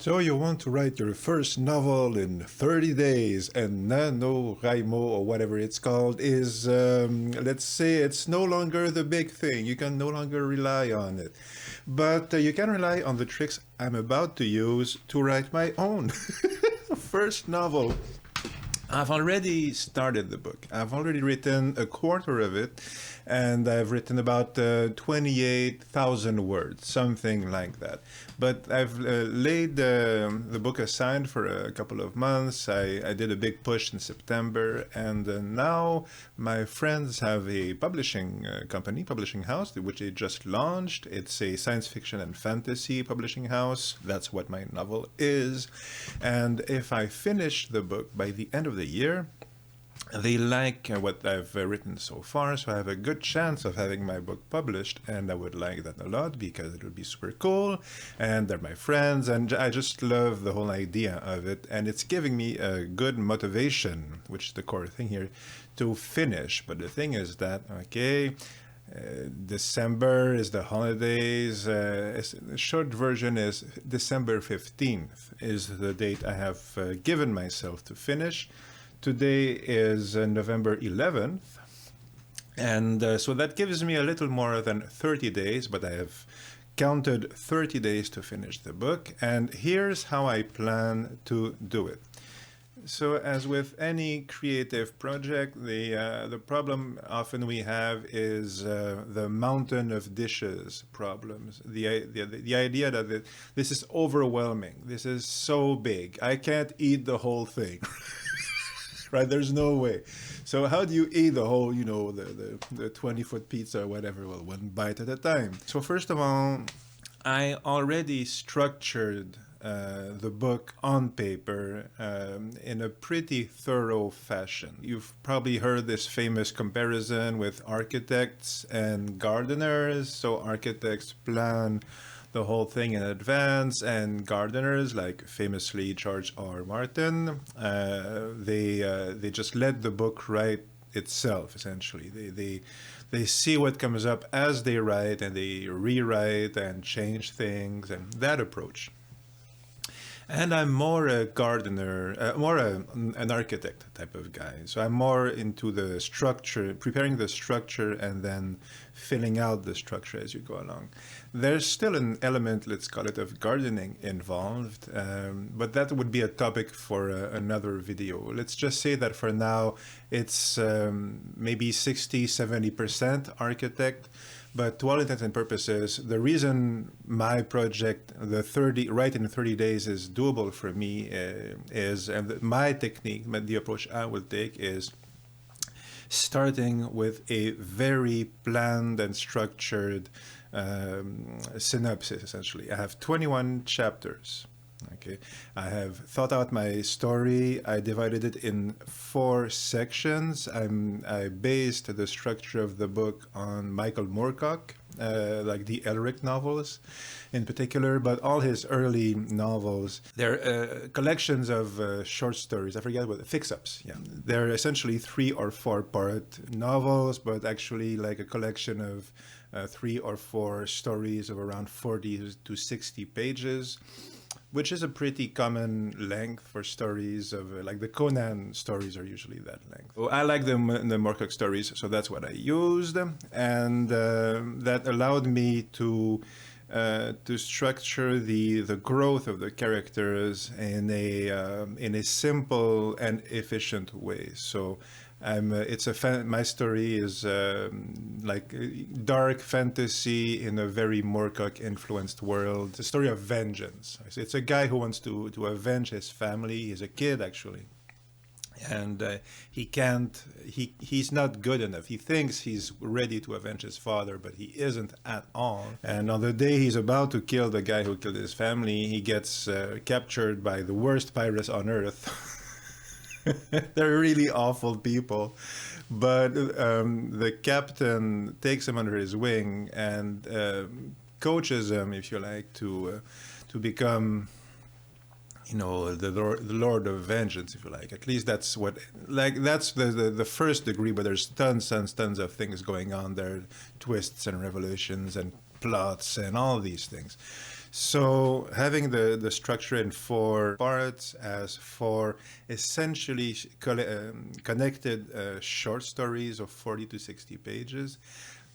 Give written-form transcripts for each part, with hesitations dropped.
So you want to write your first novel in 30 days, and NaNoWriMo, or whatever it's called, is, let's say, it's no longer the big thing. You can no longer rely on it. But you can rely on the tricks I'm about to use to write my own first novel. I've already started the book. I've already written a quarter of it, and I've written about 28,000 words, something like that. But I've laid the book aside for a couple of months. I did a big push in September, and now my friends have a publishing publishing house, which they just launched. It's a science fiction and fantasy publishing house. That's what my novel is. And if I finish the book by the end of the year, they like what I've written so far, so I have a good chance of having my book published, and I would like that a lot because it would be super cool, and they're my friends, and I just love the whole idea of it, and it's giving me a good motivation, which is the core thing here, to finish. But the thing is that, okay, December is the holidays. The short version is December 15th is the date I have given myself to finish. Today is November 11th, and so that gives me a little more than 30 days, but I have counted 30 days to finish the book, and here's how I plan to do it. So as with any creative project, the problem often we have is the mountain of dishes problems. The idea that this is overwhelming, this is so big, I can't eat the whole thing. Right, there's no way. So how do you eat the whole, the 20-foot pizza or whatever? Well, one bite at a time. So first of all, I already structured the book on paper in a pretty thorough fashion. You've probably heard this famous comparison with architects and gardeners. So architects plan the whole thing in advance, and gardeners, like famously George R. Martin, they just let the book write itself. Essentially, they see what comes up as they write, and they rewrite and change things, and that approach. And I'm more a gardener, an architect type of guy. So I'm more into the structure, preparing the structure and then filling out the structure as you go along. There's still an element, let's call it, of gardening involved, but that would be a topic for another video. Let's just say that for now, it's maybe 60-70% architect. But to all intents and purposes, the reason my project, write in 30 days, is doable for me is, and my technique, the approach I will take is starting with a very planned and structured synopsis, essentially. I have 21 chapters. Okay, I have thought out my story. I divided it in 4 sections. I based the structure of the book on Michael Moorcock, like the Elric novels in particular, but all his early novels. They're collections of short stories. I forget what, fix-ups. Yeah, they're essentially 3 or 4 part novels, but actually like a collection of 3 or 4 stories of around 40 to 60 pages. Which is a pretty common length for stories of, like the Conan stories are usually that length. So I like the Moorcock stories, so that's what I used. And that allowed me to structure the growth of the characters in a simple and efficient way. So my story is like dark fantasy in a very Moorcock influenced world. It's a story of vengeance. It's a guy who wants to avenge his family. He's a kid, actually. And he's not good enough. He thinks he's ready to avenge his father, but he isn't at all. And on the day he's about to kill the guy who killed his family, he gets captured by the worst pirates on earth. They're really awful people, but the captain takes him under his wing and coaches him, if you like, to become, the Lord of Vengeance, if you like. At least that's that's the first degree, but there's tons of things going on there, twists and revolutions and plots and all these things. So having the structure in 4 parts as 4 essentially connected short stories of 40 to 60 pages,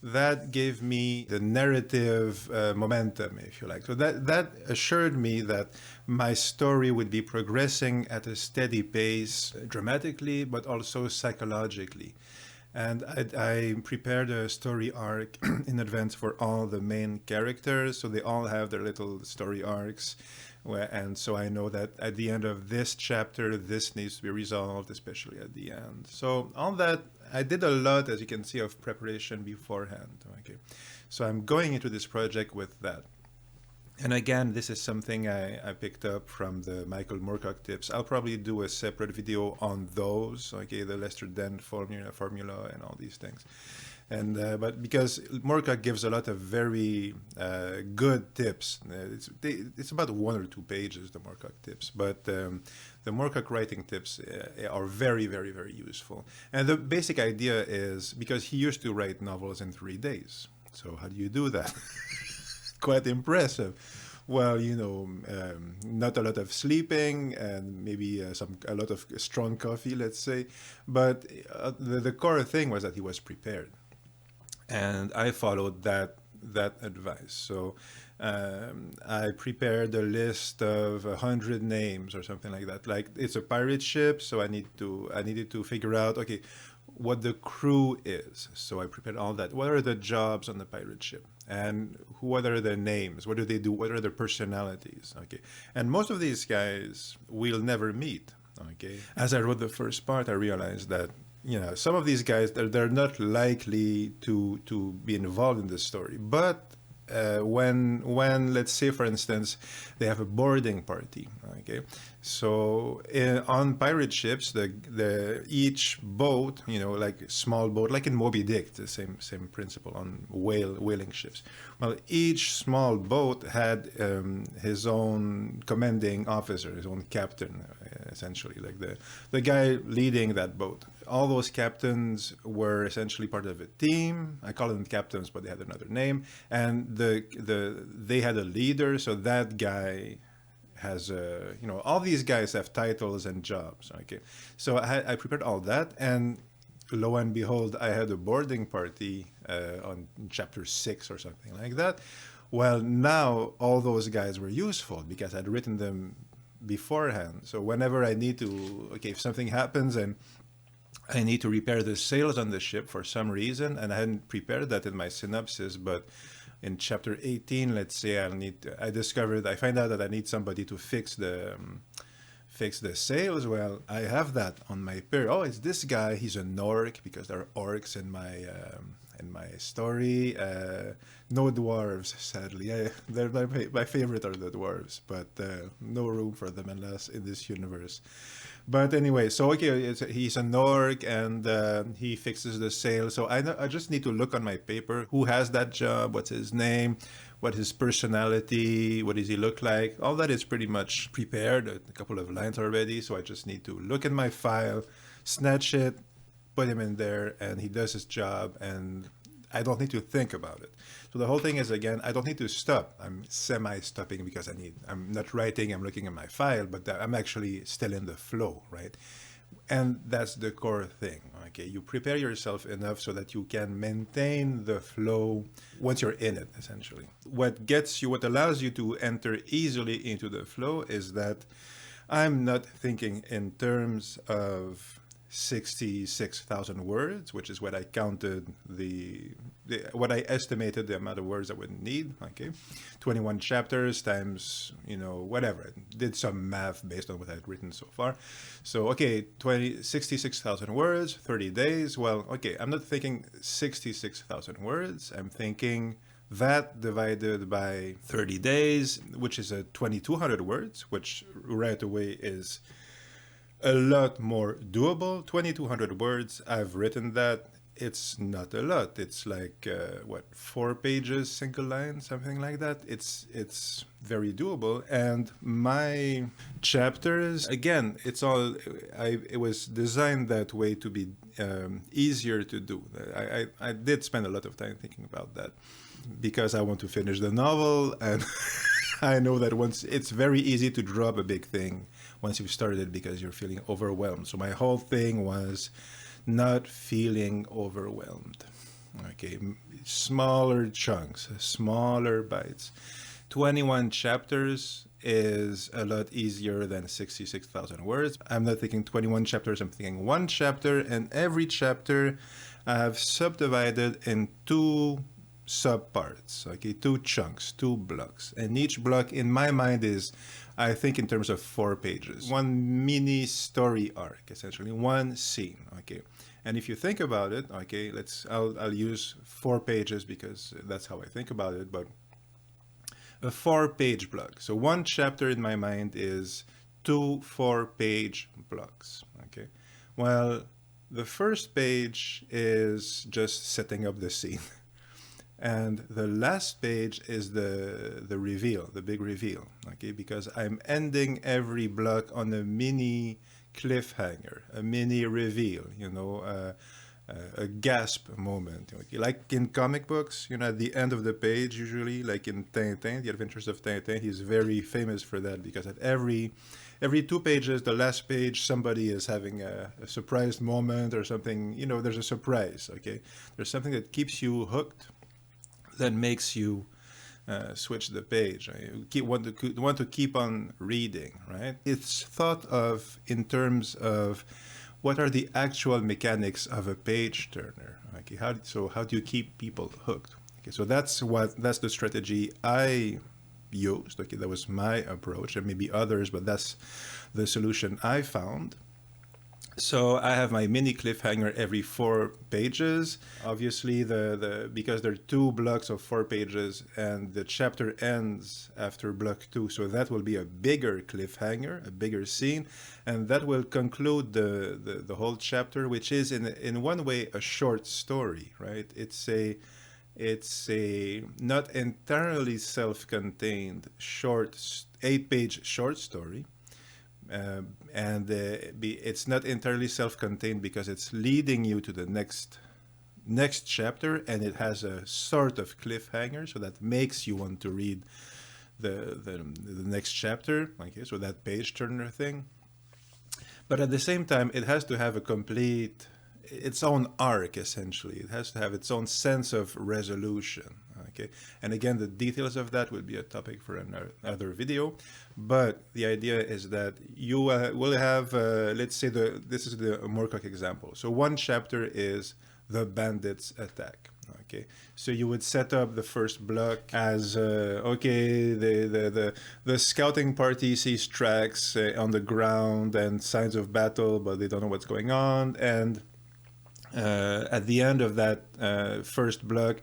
that gave me the narrative momentum, if you like. So that assured me that my story would be progressing at a steady pace dramatically, but also psychologically. And I prepared a story arc in advance for all the main characters, so they all have their little story arcs. And so I know that at the end of this chapter, this needs to be resolved, especially at the end. So all that, I did a lot, as you can see, of preparation beforehand. Okay, so I'm going into this project with that. And again, this is something I picked up from the Michael Moorcock tips. I'll probably do a separate video on those, okay, the Lester Dent formula and all these things. And but because Moorcock gives a lot of very good tips, it's about 1 or 2 pages, the Moorcock tips, but the Moorcock writing tips are very, very, very useful. And the basic idea is, because he used to write novels in 3 days. So how do you do that? Quite impressive. Well, not a lot of sleeping and maybe a lot of strong coffee, let's say. But the core thing was that he was prepared. And I followed that advice. So I prepared a list of 100 names or something like that. Like, it's a pirate ship, so I needed to figure out, okay, what the crew is. So I prepared all that. What are the jobs on the pirate ship? And what are their names? What do they do? What are their personalities? Okay. And most of these guys we'll never meet. Okay. As I wrote the first part, I realized that, some of these guys, they're not likely to be involved in this story. But when let's say, for instance, they have a boarding party, okay, so on pirate ships, the each boat, like small boat, like in Moby Dick, the same principle on whaling ships. Well, each small boat had his own commanding officer, his own captain, essentially, like the guy leading that boat. All those captains were essentially part of a team. I call them captains, but they had another name. And they had a leader, so that guy has all these guys have titles and jobs. Okay, so I prepared all that, and lo and behold, I had a boarding party on chapter 6 or something like that. Well, now all those guys were useful because I'd written them beforehand. So whenever I need to, okay, if something happens and I need to repair the sails on the ship for some reason, and I hadn't prepared that in my synopsis, but in chapter 18, let's say, I find out that I need somebody to fix the sails. Well, I have that on my pair. Oh, it's this guy. He's an orc, because there are orcs in my story. No dwarves, sadly. My favorite are the dwarves, but no room for them unless in this universe. But anyway, so okay, he's an orc, and he fixes the sail. So I just need to look on my paper who has that job, what's his name, what his personality, what does he look like. All that is pretty much prepared, a couple of lines already. So I just need to look at my file, snatch it, put him in there, and he does his job, and I don't need to think about it. So the whole thing is, again, I don't need to stop. I'm semi-stopping because I'm not writing, I'm looking at my file, but I'm actually still in the flow, right? And that's the core thing, okay? You prepare yourself enough so that you can maintain the flow once you're in it, essentially. What allows you to enter easily into the flow is that I'm not thinking in terms of 66,000 words, which is what I counted what I estimated the amount of words I would need. Okay, 21 chapters times whatever. I did some math based on what I'd written so far. So okay, 66,000 words, 30 days. Well, okay, I'm not thinking 66,000 words. I'm thinking that divided by 30 days, which is 2,200 words, which right away is a lot more doable. 2,200 words, I've written that. It's not a lot. It's like 4 pages, single line, something like that. It's very doable. And my chapters, again, it was designed that way to be easier to do. I did spend a lot of time thinking about that because I want to finish the novel, and I know that once it's very easy to drop a big thing once you've started because you're feeling overwhelmed. So my whole thing was not feeling overwhelmed. Okay, smaller chunks, smaller bites. 21 chapters is a lot easier than 66,000 words. I'm not thinking 21 chapters, I'm thinking one chapter, and every chapter I have subdivided in two subparts, okay, two chunks, two blocks. And each block in my mind is, I think, in terms of 4 pages. One mini story arc, essentially, one scene, okay. And if you think about it, okay, I'll use 4 pages because that's how I think about it, but a 4-page block. So one chapter in my mind is 2 4-page blocks, okay. Well, the first page is just setting up the scene. And the last page is the reveal, the big reveal, okay? Because I'm ending every block on a mini cliffhanger, a mini reveal, you know, a gasp moment. Okay? Like in comic books, you know, at the end of the page, usually, like in Tintin, The Adventures of Tintin, he's very famous for that because at every 2 pages, the last page, somebody is having a surprise moment or something, you know, there's a surprise, okay? There's something that keeps you hooked, that makes you switch the page. You want to keep on reading, right? It's thought of in terms of what are the actual mechanics of a page turner. Okay, how do you keep people hooked? Okay, so that's the strategy I used. Okay, that was my approach, and maybe others, but that's the solution I found. So I have my mini cliffhanger every 4 pages. Obviously, because there are 2 blocks of 4 pages, and the chapter ends after block 2, so that will be a bigger cliffhanger, a bigger scene, and that will conclude the whole chapter, which is in one way a short story, right? It's a not entirely self-contained short 8-page short story. It's not entirely self-contained because it's leading you to the next chapter, and it has a sort of cliffhanger, so that makes you want to read the next chapter. Okay, so that page turner thing. But at the same time, it has to have its own arc, essentially. It has to have its own sense of resolution. Okay, and again, the details of that will be a topic for another video. But the idea is that you will have, let's say, this is the Moorcock example. So one chapter is the bandits attack. Okay, so you would set up the first block as okay, the scouting party sees tracks on the ground and signs of battle, but they don't know what's going on. And at the end of that first block,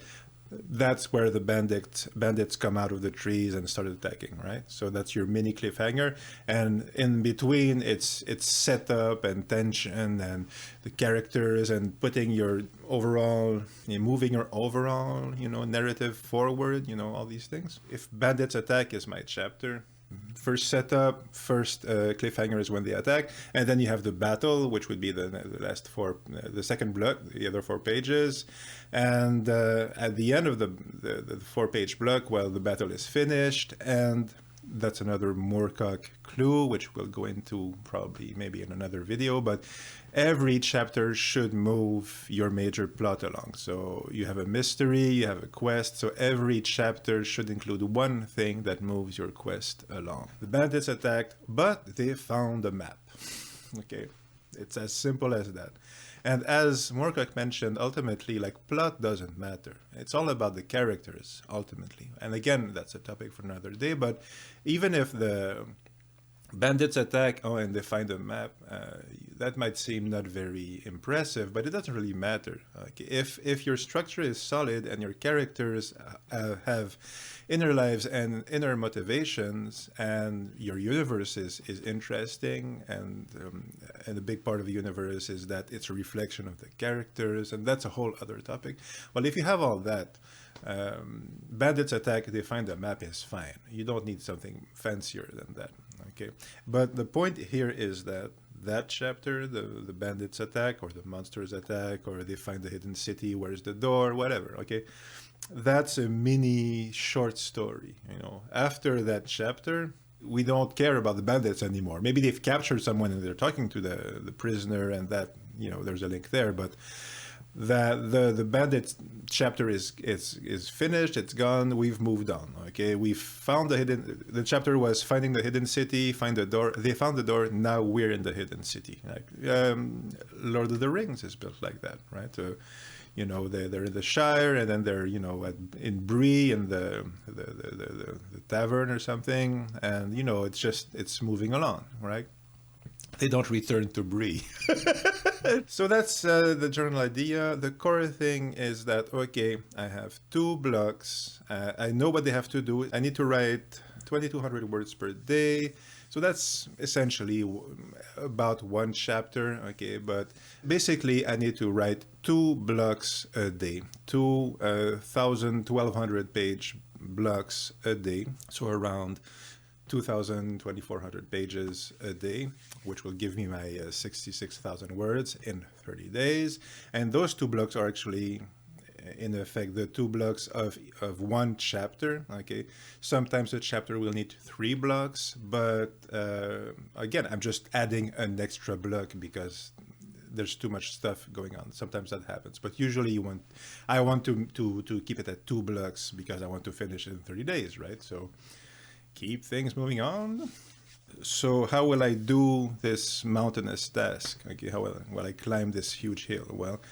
that's where the bandits come out of the trees and start attacking, right? So that's your mini cliffhanger, and in between it's set up and tension and the characters and putting your overall, moving your overall, narrative forward, all these things. If bandits attack is my chapter, first setup, first cliffhanger is when they attack, and then you have the battle, which would be the last 4, the second block, the other 4 pages, and at the end of the 4-page block, well, the battle is finished, and that's another Moorcock clue, which we'll go into probably maybe in another video, but every chapter should move your major plot along. So you have a mystery, you have a quest, so every chapter should include one thing that moves your quest along. The bandits attacked, but they found a map. Okay, it's as simple as that. And as Moorcock mentioned, ultimately, plot doesn't matter. It's all about the characters, ultimately. And again, that's a topic for another day, but even if the bandits attack, and they find a map, that might seem not very impressive, but it doesn't really matter. If your structure is solid and your characters have inner lives and inner motivations, and your universe is interesting, and a big part of the universe is that it's a reflection of the characters, and that's a whole other topic. Well, if you have all that, bandits attack, they find a map is fine. You don't need something fancier than that. Okay, but the point here is that chapter, the bandits attack, or the monsters attack, or they find the hidden city, where's the door, whatever. Okay, that's a mini short story. After that chapter, we don't care about the bandits anymore. Maybe they've captured someone and they're talking to the prisoner, and that there's a link there. But the bandit chapter is finished. It's gone. We've moved on. Okay, we've found the chapter was finding the hidden city. Find the door. They found the door. Now we're in the hidden city. Like Lord of the Rings is built like that, right? They're in the Shire, and then they're in Bree in the tavern or something, and it's moving along, right? They don't return to Bree. So that's the general idea. The core thing is that, okay, I have 2 blocks. I know what they have to do. I need to write 2,200 words per day. So that's essentially about 1 chapter, okay? But basically, I need to write 2 blocks a day, 1,200 page blocks a day. So around 2,000, 2,400 pages a day, which will give me my 66,000 words in 30 days. And those 2 blocks are actually, in effect, the 2 blocks of 1 chapter. Okay, sometimes a chapter will need 3 blocks, but again, I'm just adding an extra block because there's too much stuff going on. Sometimes that happens, but usually I want to keep it at 2 blocks because I want to finish it in 30 days, right? So keep things moving on. So how will I do this mountainous task? Okay, how will I climb this huge hill? Well,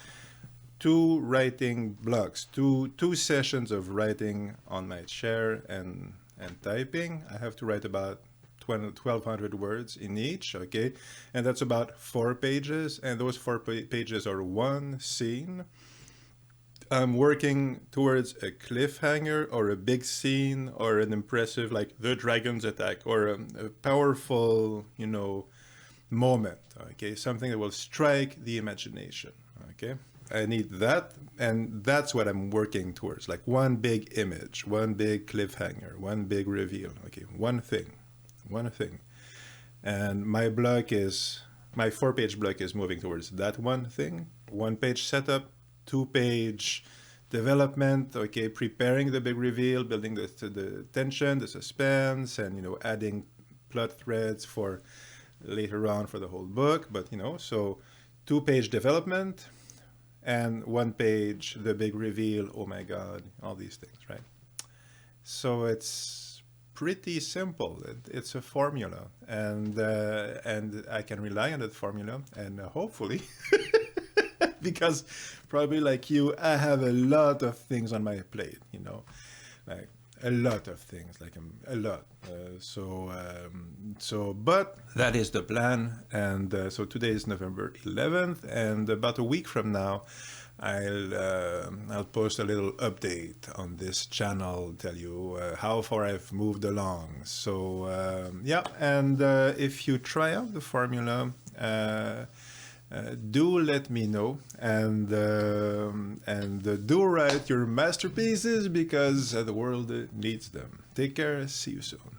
2 writing blocks, two sessions of writing on my chair and typing. I have to write about 1,200 words in each, okay? And that's about 4 pages, and those 4 pages are 1 scene. I'm working towards a cliffhanger or a big scene or an impressive, like the dragon's attack, or a powerful, moment, okay? Something that will strike the imagination, okay? I need that, and that's what I'm working towards, like 1 big image, 1 big cliffhanger, 1 big reveal, okay? One thing. And my 4-page block is moving towards that one thing. 1-page setup, 2-page development, okay, preparing the big reveal, building the tension, the suspense, and adding plot threads for later on for the whole book. But so 2-page development and 1-page the big reveal. Oh my God, all these things, right? So it's pretty simple. It's a formula, and I can rely on that formula, and hopefully. Because probably like you, I have a lot of things on my plate, like a lot of things, like a lot. But that is the plan. And so today is November 11th, and about a week from now, I'll post a little update on this channel, tell you how far I've moved along. So yeah, and if you try out the formula, do let me know, and do write your masterpieces because the world needs them. Take care. See you soon.